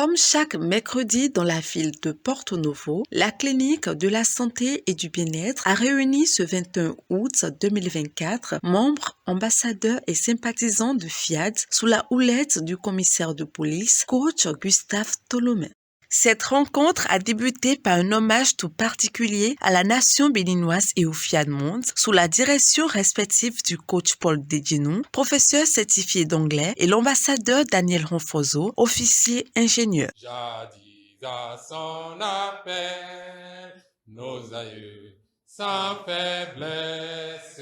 Comme chaque mercredi dans la ville de Porto Novo, la clinique de la santé et du bien-être a réuni ce 21 août 2024 membres, ambassadeurs et sympathisants de FIAD sous la houlette du commissaire de police, coach Gustave Tolomé. Cette rencontre a débuté par un hommage tout particulier à la nation béninoise et au FIAD Monde, sous la direction respective du coach Paul Dedjenou, professeur certifié d'anglais, et l'ambassadeur Daniel Ronfozo, officier ingénieur. Jadis à son appel, nos aïeux, sans faiblesse.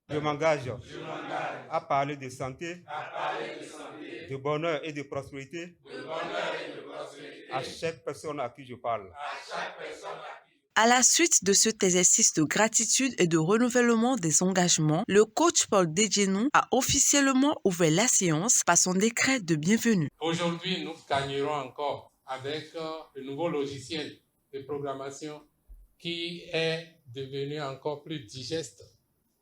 Je m'engage à parler de santé, de bonheur et de prospérité à chaque personne à qui je parle. À la suite de cet exercice de gratitude et de renouvellement des engagements, le coach Paul Dedjenou a officiellement ouvert la séance par son décret de bienvenue. Aujourd'hui, nous gagnerons encore avec le nouveau logiciel de programmation qui est devenu encore plus digeste.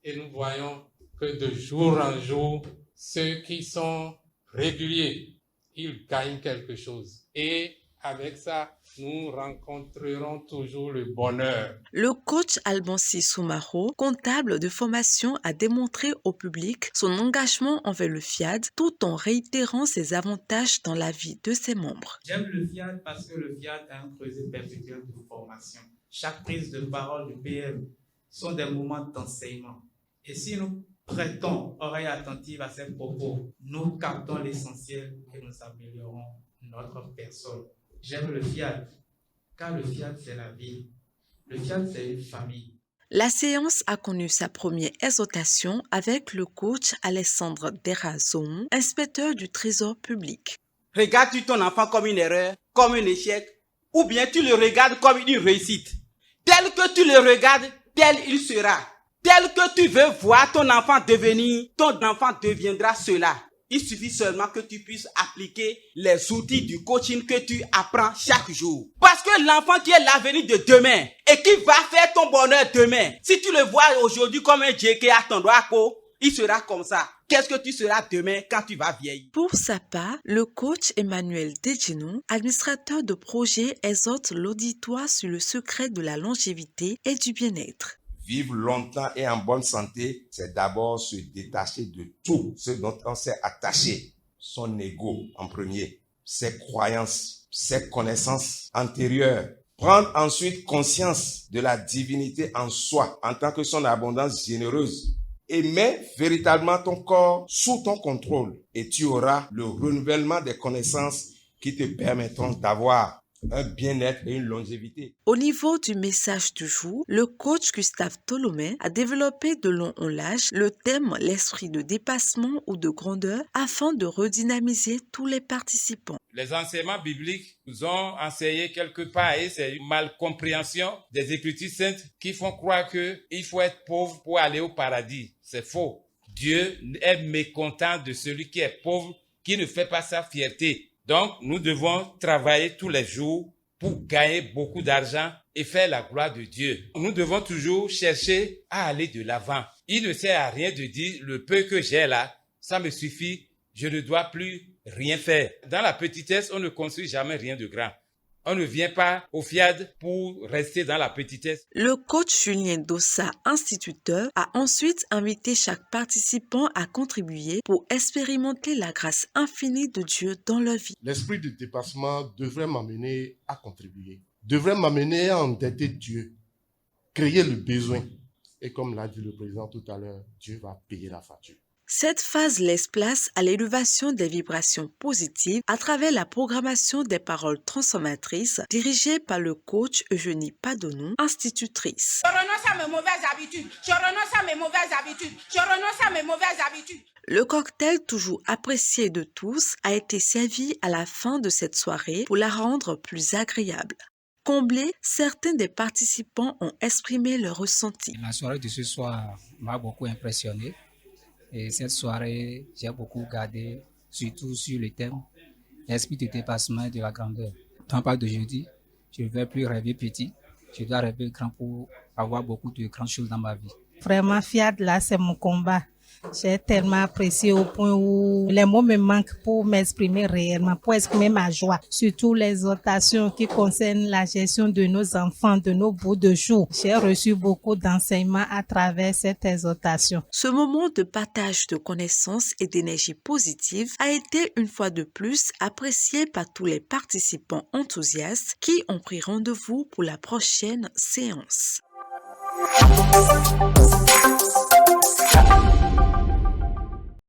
Et nous voyons que de jour en jour, ceux qui sont réguliers, ils gagnent quelque chose. Et avec ça, nous rencontrerons toujours le bonheur. Le coach Albansi Soumaro, comptable de formation, a démontré au public son engagement envers le FIAD tout en réitérant ses avantages dans la vie de ses membres. J'aime le FIAD parce que le FIAD a un creuset perpétuel de formation. Chaque prise de parole du PM sont des moments d'enseignement. Et si nous prêtons oreille attentive à ces propos, nous captons l'essentiel et nous améliorons notre personne. J'aime le FIAD, car le FIAD, c'est la vie. Le FIAD, c'est une famille. La séance a connu sa première exhortation avec le coach Alexandre Derazon, inspecteur du Trésor public. Regardes-tu ton enfant comme une erreur, comme un échec, ou bien tu le regardes comme une réussite? Tel que tu le regardes, tel il sera. Tel que tu veux voir ton enfant devenir, ton enfant deviendra cela. Il suffit seulement que tu puisses appliquer les outils du coaching que tu apprends chaque jour. Parce que l'enfant qui est l'avenir de demain et qui va faire ton bonheur demain, si tu le vois aujourd'hui comme un Dieu qui est à ton droit, il sera comme ça. Qu'est-ce que tu seras demain quand tu vas vieillir? Pour sa part, le coach Emmanuel Dedjenou, administrateur de projet, exhorte l'auditoire sur le secret de la longévité et du bien-être. Vivre longtemps et en bonne santé, c'est d'abord se détacher de tout ce dont on s'est attaché. Son ego en premier, ses croyances, ses connaissances antérieures. Prendre ensuite conscience de la divinité en soi, en tant que son abondance généreuse. Et mets véritablement ton corps sous ton contrôle. Et tu auras le renouvellement des connaissances qui te permettront d'avoir un bien-être et une longévité. Au niveau du message du jour, le coach Gustave Tolomé a développé de long en large le thème l'esprit de dépassement ou de grandeur afin de redynamiser tous les participants. Les enseignements bibliques nous ont enseigné quelque part et c'est une malcompréhension des Écritures saintes qui font croire qu'il faut être pauvre pour aller au paradis. C'est faux. Dieu est mécontent de celui qui est pauvre, qui ne fait pas sa fierté. Donc, nous devons travailler tous les jours pour gagner beaucoup d'argent et faire la gloire de Dieu. Nous devons toujours chercher à aller de l'avant. Il ne sert à rien de dire le peu que j'ai là, ça me suffit, je ne dois plus rien faire. Dans la petitesse, on ne construit jamais rien de grand. On ne vient pas au FIAD pour rester dans la petitesse. Le coach Julien Dossa, instituteur, a ensuite invité chaque participant à contribuer pour expérimenter la grâce infinie de Dieu dans leur vie. L'esprit de dépassement devrait m'amener à contribuer, devrait m'amener à endetter Dieu, créer le besoin. Et comme l'a dit le président tout à l'heure, Dieu va payer la facture. Cette phase laisse place à l'élévation des vibrations positives à travers la programmation des paroles transformatrices dirigée par le coach Eugénie Padonou, institutrice. Je renonce à mes mauvaises habitudes. Je renonce à mes mauvaises habitudes. Je renonce à mes mauvaises habitudes. Le cocktail, toujours apprécié de tous, a été servi à la fin de cette soirée pour la rendre plus agréable. Comblés, certains des participants ont exprimé leur ressenti. La soirée de ce soir m'a beaucoup impressionné. Et cette soirée, j'ai beaucoup gardé, surtout sur le thème l'esprit de dépassement et de la grandeur. Tant pas d'aujourd'hui, je ne vais plus rêver petit, je dois rêver grand pour avoir beaucoup de grandes choses dans ma vie. Vraiment, FIAD, là, c'est mon combat. J'ai tellement apprécié au point où les mots me manquent pour m'exprimer réellement, pour exprimer ma joie. Surtout les exhortations qui concernent la gestion de nos enfants, de nos bouts de jour. J'ai reçu beaucoup d'enseignements à travers cette exhortation. Ce moment de partage de connaissances et d'énergie positive a été une fois de plus apprécié par tous les participants enthousiastes qui ont pris rendez-vous pour la prochaine séance.